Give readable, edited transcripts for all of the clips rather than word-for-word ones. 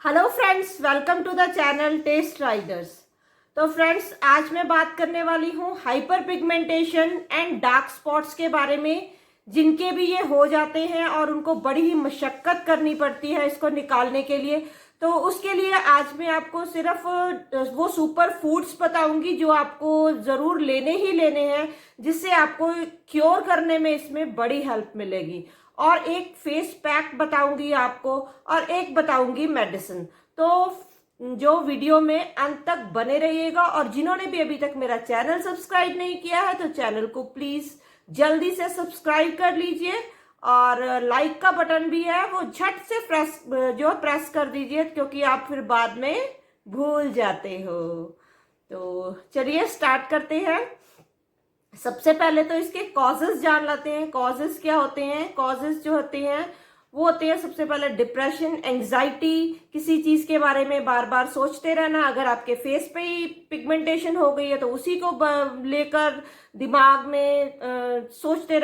Hello friends, welcome to the channel Test Riders. तो friends, आज मैं बात करने वाली हूँ hyper pigmentation and dark spots के बारे में, जिनके भी ये हो जाते हैं और उनको बड़ी ही मशक्कत करनी पड़ती है इसको निकालने के लिए। तो उसके लिए आज मैं आपको सिर्फ वो सुपर फूड्स बताऊंगी जो आपको ज़रूर लेने ही लेने हैं, जिससे आपको क्योर करने में इसमें बड़ी हेल्प मिलेगी। और एक फेस पैक बताऊंगी आपको, और एक बताऊंगी मेडिसिन। तो जो वीडियो में अंत तक बने रहिएगा, और जिन्होंने भी अभी तक मेरा चैनल सब्सक्राइब नहीं किया है तो चैनल को प्लीज जल्दी से सब्सक्राइब कर लीजिए, और लाइक का बटन भी है वो झट से प्रेस कर दीजिए, क्योंकि आप फिर बाद में भूल जाते हो। तो चलिए स्टार्ट करते हैं। सबसे पहले तो इसके कॉजेस जान लेते हैं। कॉजेस क्या होते हैं? कॉजेस जो होते हैं वो होते हैं सबसे पहले डिप्रेशन, एंजाइटी, किसी चीज के बारे में बार बार सोचते रहना। अगर आपके फेस पे ही पिगमेंटेशन हो गई है तो उसी को लेकर दिमाग में सोचते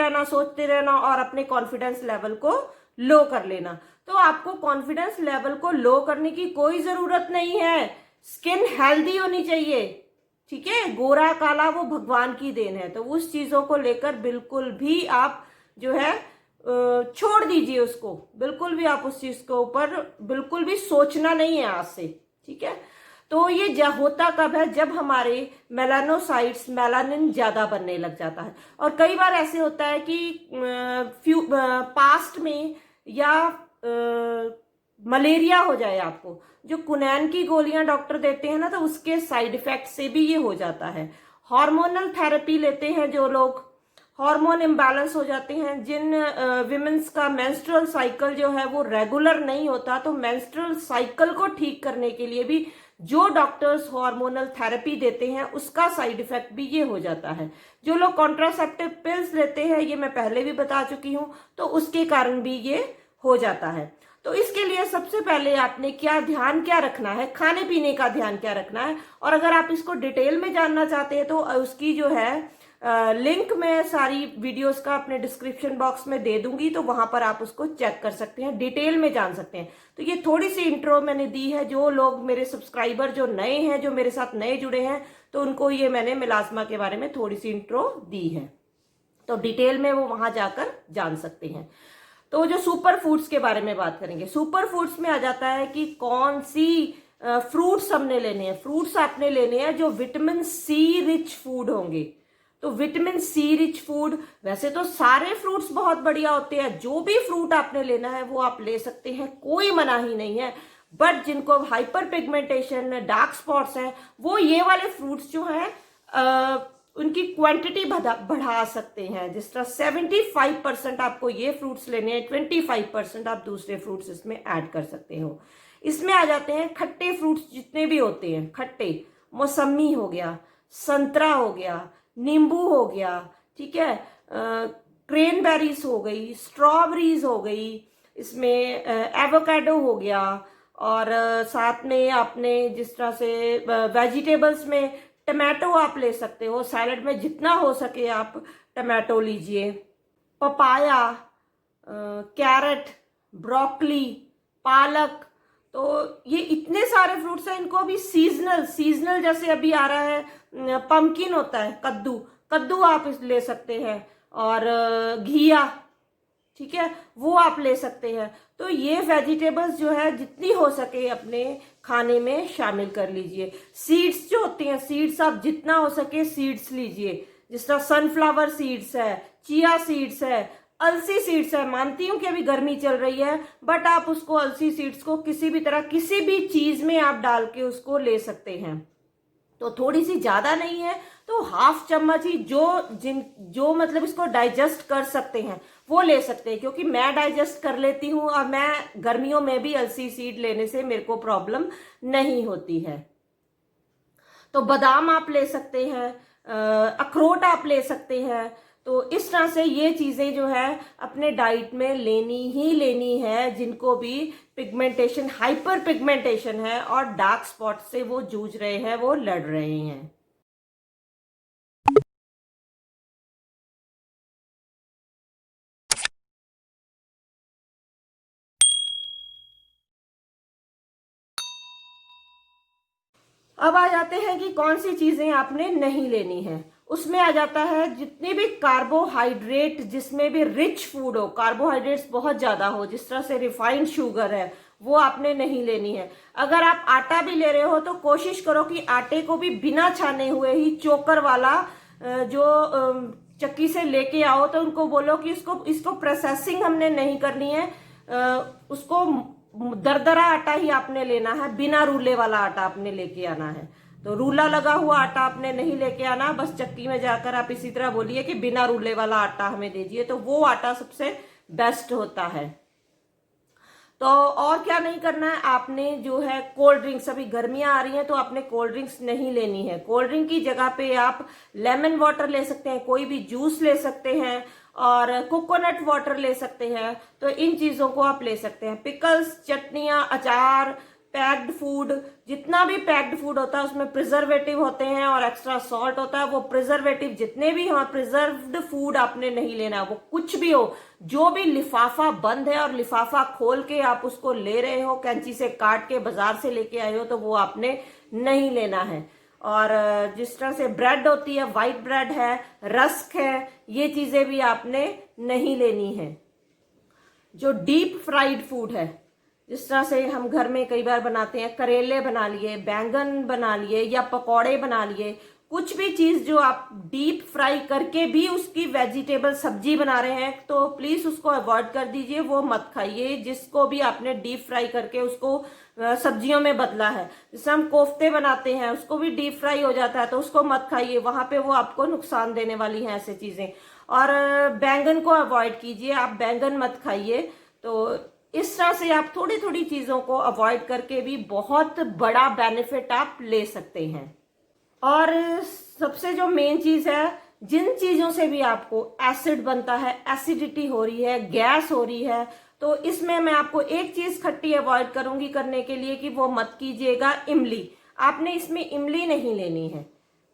रहना और अपने कॉन्फिडेंस लेवल को लो कर लेना। तो आपको कॉन्फिडेंस लेवल को लो करने की कोई जरूरत नहीं है। स्किन हेल्दी होनी चाहिए, ठीक है। गोरा काला वो भगवान की देन है, तो उस चीजों को लेकर बिल्कुल भी आप जो है छोड़ दीजिए उसको। बिल्कुल भी आप उस चीज के ऊपर बिल्कुल भी सोचना नहीं है आज से, ठीक है। तो ये होता कब है? जब हमारे मेलानोसाइट्स, मेलानिन ज्यादा बनने लग जाता है। और कई बार ऐसे होता है कि पास्ट में या मलेरिया हो जाए आपको, जो कुनैन की गोलियां डॉक्टर देते हैं ना, तो उसके साइड इफेक्ट से भी ये हो जाता है। हार्मोनल थेरेपी लेते हैं जो लोग, हार्मोन इम्बैलेंस हो जाते हैं, जिन विमेंस का मेंस्ट्रुअल साइकिल जो है वो रेगुलर नहीं होता, तो मेंस्ट्रुअल साइकिल को ठीक करने के लिए भी जो डॉक्टर्स हार्मोनल थेरेपी देते हैं उसका साइड इफेक्ट भी ये हो जाता है। जो लोग कॉन्ट्रासेप्टिव पिल्स लेते हैं, ये मैं पहले भी बता चुकी हूं, तो उसके कारण भी ये हो जाता है। तो इसके लिए सबसे पहले आपने ध्यान क्या रखना है, खाने पीने का ध्यान क्या रखना है। और अगर आप इसको डिटेल में जानना चाहते हैं तो उसकी जो है लिंक मैं सारी वीडियोस का अपने डिस्क्रिप्शन बॉक्स में दे दूंगी, तो वहां पर आप उसको चेक कर सकते हैं, डिटेल में जान सकते हैं। तो ये थोड़ी सी इंट्रो मैंने दी है। जो लोग मेरे सब्सक्राइबर जो नए हैं, जो मेरे साथ नए जुड़े हैं, तो उनको ये मैंने मिलाजमा के बारे में थोड़ी सी इंट्रो दी है, तो डिटेल में वो वहां जाकर जान सकते हैं। तो जो सुपर फूड्स के बारे में बात करेंगे, सुपर फूड्स में आ जाता है कि कौन सी फ्रूट्स हमने लेने हैं। फ्रूट्स आपने लेने हैं जो विटामिन सी रिच फूड होंगे। तो विटामिन सी रिच फूड, वैसे तो सारे फ्रूट्स बहुत बढ़िया होते हैं, जो भी फ्रूट आपने लेना है वो आप ले सकते हैं, कोई मना ही नहीं है। बट जिनको हाइपर पिगमेंटेशन, डार्क स्पॉट्स हैं, वो ये वाले फ्रूट्स जो हैं उनकी क्वांटिटी बढ़ा सकते हैं। जिस तरह 75% आपको ये फ्रूट्स लेने हैं, 25% आप दूसरे फ्रूट्स इसमें ऐड कर सकते हो। इसमें आ जाते हैं खट्टे फ्रूट्स जितने भी होते हैं, खट्टे, मौसमी हो गया, संतरा हो गया, नींबू हो गया, ठीक है, क्रेनबेरीज हो गई, स्ट्रॉबेरीज हो गई, इसमें एवोकाडो हो गया। और साथ में आपने जिस तरह से वेजिटेबल्स में टमाटो आप ले सकते हो, सैलड में जितना हो सके आप टमाटो लीजिए, पपाया, कैरेट, ब्रोकली, पालक। तो ये इतने सारे फ्रूट्स हैं, इनको अभी सीजनल सीजनल जैसे अभी आ रहा है पंपकिन होता है, कद्दू, कद्दू आप ले सकते हैं, और घिया, ठीक है, वो आप ले सकते हैं। तो ये वेजिटेबल्स जो है जितनी हो सके अपने खाने में शामिल कर लीजिए। सीड्स जो होती हैं, सीड्स आप जितना हो सके सीड्स लीजिए, जिस तरह सनफ्लावर सीड्स है, चिया सीड्स है, अलसी सीड्स है। मानती हूं कि अभी गर्मी चल रही है, बट आप उसको अलसी सीड्स को किसी भी तरह किसी भी चीज में आप डाल के उसको ले सकते हैं। तो थोड़ी सी ज्यादा नहीं है तो हाफ चम्मच ही, जो मतलब इसको डाइजेस्ट कर सकते हैं वो ले सकते हैं, क्योंकि मैं डाइजेस्ट कर लेती हूँ और मैं गर्मियों में भी अलसी सीड लेने से मेरे को प्रॉब्लम नहीं होती है। तो बादाम आप ले सकते हैं, अखरोट आप ले सकते हैं। तो इस तरह से ये चीजें जो है अपने डाइट में लेनी ही लेनी है, जिनको भी पिगमेंटेशन, हाइपर पिगमेंटेशन है और डार्क स्पॉट से वो जूझ रहे हैं, वो लड़ रहे हैं। अब आ जाते हैं कि कौन सी चीजें आपने नहीं लेनी है। उसमें आ जाता है जितनी भी कार्बोहाइड्रेट, जिसमें भी रिच फूड हो, कार्बोहाइड्रेट्स बहुत ज्यादा हो, जिस तरह से रिफाइंड शुगर है, वो आपने नहीं लेनी है। अगर आप आटा भी ले रहे हो तो कोशिश करो कि आटे को भी बिना छाने हुए ही चोकर वाला जो चक्की से लेके आओ। तो उनको बोलो कि इसको प्रोसेसिंग हमने नहीं करनी है, उसको दरदरा आटा ही आपने लेना है, बिना रूले वाला आटा आपने लेके आना है। तो रूला लगा हुआ आटा आपने नहीं लेके आना, बस चक्की में जाकर आप इसी तरह बोलिए कि बिना रूले वाला आटा हमें दीजिए, तो वो आटा सबसे बेस्ट होता है। तो और क्या नहीं करना है आपने, जो है कोल्ड ड्रिंक्स, अभी गर्मियां आ रही हैं तो आपने कोल्ड ड्रिंक्स नहीं लेनी है। कोल्ड ड्रिंक की जगह पे आप लेमन वाटर ले सकते हैं, कोई भी जूस ले सकते हैं, और कोकोनट वाटर ले सकते हैं। तो इन चीजों को आप ले सकते हैं। पिकल्स, चटनियां, अचार, पैक्ड फूड, जितना भी पैक्ड फूड होता है उसमें प्रिजर्वेटिव होते हैं और एक्स्ट्रा सॉल्ट होता है। वो प्रिजर्वेटिव जितने भी हो, प्रिजर्व्ड फूड आपने नहीं लेना। वो कुछ भी हो, जो भी लिफाफा बंद है और लिफाफा खोल के आप उसको ले रहे हो, कैंची से काट के बाजार से लेके आए हो, तो वो आपने नहीं लेना है। और जिस तरह से ब्रेड होती है, व्हाइट ब्रेड है, रस्क है, ये चीजें भी आपने नहीं लेनी है। जो डीप फ्राइड फूड है, जिस तरह से हम घर में कई बार बनाते हैं, करेले बना लिए, बैंगन बना लिए, या पकौड़े बना लिए, कुछ भी चीज जो आप डीप फ्राई करके भी उसकी वेजिटेबल सब्जी बना रहे हैं, तो प्लीज उसको अवॉइड कर दीजिए, वो मत खाइए। जिसको भी आपने डीप फ्राई करके उसको सब्जियों में बदला है, जैसे हम कोफ्ते बनाते हैं, उसको भी डीप फ्राई हो जाता है, तो उसको मत खाइए, वहां पे वो आपको नुकसान देने वाली हैं ऐसे चीजें। और बैंगन को अवॉइड कीजिए, आप बैंगन मत खाइए। तो इस तरह से आप थोड़ी थोड़ी चीजों को अवॉइड करके भी बहुत बड़ा बेनिफिट आप ले सकते हैं। और सबसे जो मेन चीज है, जिन चीजों से भी आपको एसिड बनता है, एसिडिटी हो रही है, गैस हो रही है, तो इसमें मैं आपको एक चीज खट्टी अवॉइड करूंगी करने के लिए कि वो मत कीजिएगा, इमली। आपने इसमें इमली नहीं लेनी है।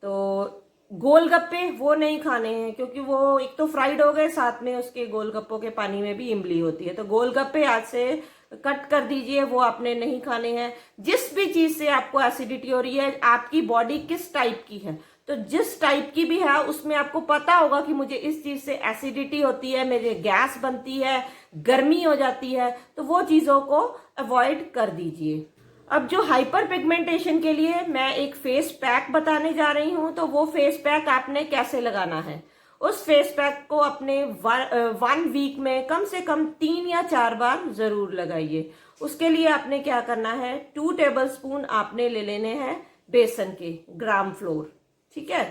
तो गोलगप्पे वो नहीं खाने हैं, क्योंकि वो एक तो फ्राइड हो गए, साथ में उसके गोलगप्पों के पानी में भी इमली होती है। तो गोलगप्पे आज से कट कर दीजिए, वो आपने नहीं खाने हैं। जिस भी चीज से आपको एसिडिटी हो रही है, आपकी बॉडी किस टाइप की है, तो जिस टाइप की भी है उसमें आपको पता होगा कि मुझे इस चीज से एसिडिटी होती है, मेरे गैस बनती है, गर्मी हो जाती है, तो वो चीजों को अवॉइड कर दीजिए। अब जो हाइपर पिगमेंटेशन के लिए मैं एक फेस पैक बताने जा रही हूं, तो वो फेस पैक आपने कैसे लगाना है। उस फेस पैक को अपने 1 वीक में कम से कम 3 या 4 बार जरूर लगाइए। उसके लिए आपने क्या करना है, 2 टेबलस्पून आपने ले लेने हैं बेसन के, ग्राम फ्लोर, ठीक है।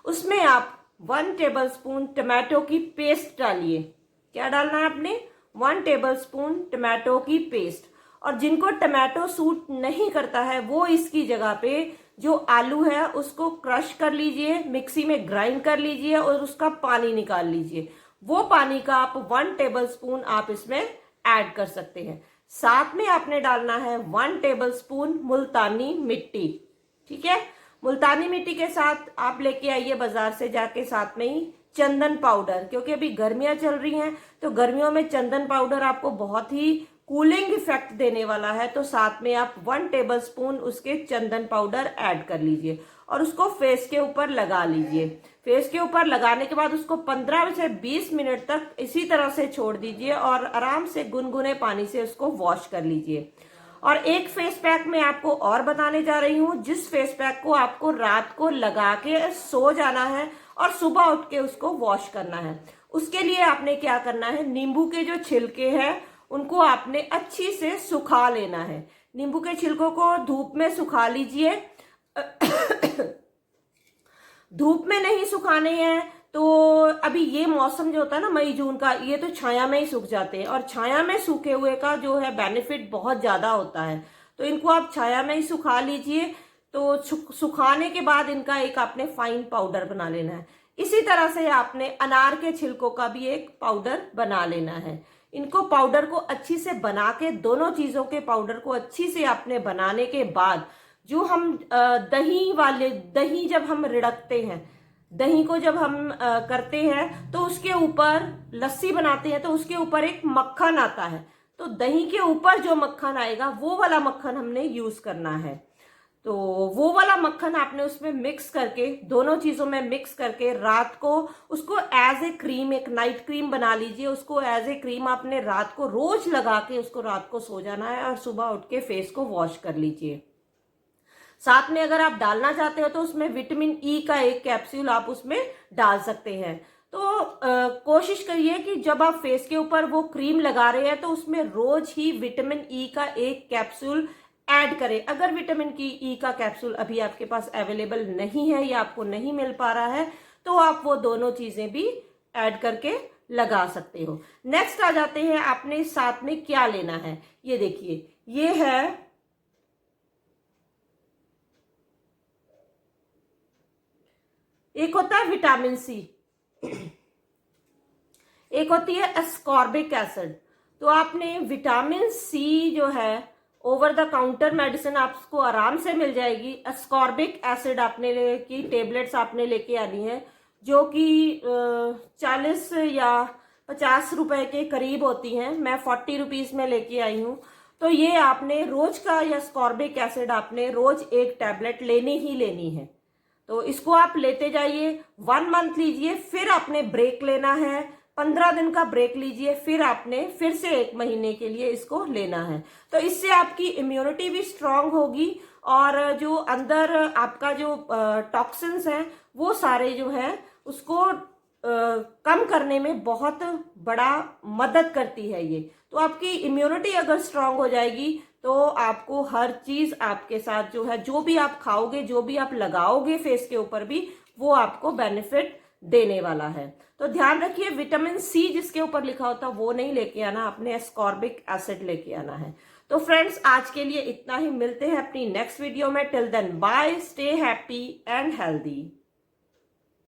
उसमें आप 1 टेबलस्पून टमाटो की पेस्ट डालिए। क्या डालना है आपने, 1 टेबलस्पून टमाटो की पेस्ट। और जिनको टमाटो सूट नहीं करता है, वो इसकी जगह पे जो आलू है उसको क्रश कर लीजिए, मिक्सी में ग्राइंड कर लीजिए और उसका पानी निकाल लीजिए। वो पानी का आप 1 टेबलस्पून आप इसमें ऐड कर सकते हैं। साथ में आपने डालना है 1 टेबलस्पून मुल्तानी मिट्टी, ठीक है। मुल्तानी मिट्टी के साथ आप लेके आइए बाजार से जाके, साथ में ही चंदन पाउडर, क्योंकि अभी गर्मियां चल रही हैं, तो गर्मियों में चंदन पाउडर आपको बहुत ही कूलिंग इफेक्ट देने वाला है। तो साथ में आप 1 टेबलस्पून उसके चंदन पाउडर ऐड कर लीजिए और उसको फेस के ऊपर लगा लीजिए। फेस के ऊपर लगाने के बाद उसको 15 से 20 मिनट तक इसी तरह से छोड़ दीजिए और आराम से गुनगुने पानी से उसको वॉश कर लीजिए। और एक फेस पैक मैं आपको और बताने जा रही हूँ, जिस फेस पैक को आपको रात को लगा के सो जाना है और सुबह उठ के उसको वॉश करना है। उसके लिए आपने क्या करना है, नींबू के जो छिलके हैं उनको आपने अच्छी से सुखा लेना है। नींबू के छिलकों को धूप में सुखा लीजिए। धूप में नहीं सुखाने हैं तो अभी ये मौसम जो होता है ना मई जून का, ये तो छाया में ही सूख जाते हैं, और छाया में सूखे हुए का जो है बेनिफिट बहुत ज्यादा होता है। तो इनको आप छाया में ही सुखा लीजिए। तो सुखाने के बाद इनका एक आपने फाइन पाउडर बना लेना है। इसी तरह से आपने अनार के छिलकों का भी एक पाउडर बना लेना है। इनको पाउडर को अच्छी से बना के, दोनों चीजों के पाउडर को अच्छी से आपने बनाने के बाद, जो हम दही जब हम रिड़कते हैं, दही को जब हम करते हैं तो उसके ऊपर लस्सी बनाते हैं, तो उसके ऊपर एक मक्खन आता है। तो दही के ऊपर जो मक्खन आएगा वो वाला मक्खन हमने यूज करना है। तो वो वाला मक्खन आपने उसमें मिक्स करके, दोनों चीजों में मिक्स करके रात को उसको एज ए क्रीम, एक नाइट क्रीम बना लीजिए। उसको एज ए क्रीम आपने रात को रोज लगा के उसको रात को सो जाना है और सुबह उठ के फेस को वॉश कर लीजिए। साथ में अगर आप डालना चाहते हो तो उसमें विटामिन ई का एक कैप्सूल आप उसमें डाल सकते हैं। तो कोशिश करिए कि जब आप फेस के ऊपर वो क्रीम लगा रहे हैं तो उसमें रोज ही विटामिन ई का एक कैप्सूल ऐड करें। अगर विटामिन ई का कैप्सूल अभी आपके पास अवेलेबल नहीं है या आपको नहीं मिल पा रहा है तो आप वो दोनों चीजें भी ऐड करके लगा सकते हो। नेक्स्ट आ जाते हैं, आपने साथ में क्या लेना है। ये देखिए, ये है एक होता है विटामिन सी, एक होती है एस्कॉर्बिक एसिड। तो आपने विटामिन सी जो है ओवर द काउंटर मेडिसिन आपको आराम से मिल जाएगी। एस्कॉर्बिक एसिड आपने की टेबलेट्स आपने लेके आनी है जो कि 40 या 50 रुपए के करीब होती हैं। मैं 40 रुपीज में लेके आई हूँ। तो ये आपने रोज का एस्कॉर्बिक एसिड आपने रोज एक टैबलेट लेनी ही लेनी है। तो इसको आप लेते जाइए, 1 मंथ लीजिए, फिर आपने ब्रेक लेना है, 15 दिन का ब्रेक लीजिए, फिर आपने फिर से 1 महीने के लिए इसको लेना है। तो इससे आपकी इम्यूनिटी भी स्ट्रांग होगी और जो अंदर आपका जो टॉक्सिन्स हैं वो सारे जो है उसको कम करने में बहुत बड़ा मदद करती है ये। तो आपकी इम्यूनिटी अगर स्ट्रांग हो जाएगी तो आपको हर चीज आपके साथ जो है, जो भी आप खाओगे, जो भी आप लगाओगे फेस के ऊपर भी, वो आपको बेनिफिट देने वाला है। तो ध्यान रखिए, विटामिन सी जिसके ऊपर लिखा होता वो नहीं लेके आना, आपने एस्कॉर्बिक एसिड लेके आना है। तो फ्रेंड्स, आज के लिए इतना ही। मिलते हैं अपनी नेक्स्ट वीडियो में। Till then bye, stay happy and healthy.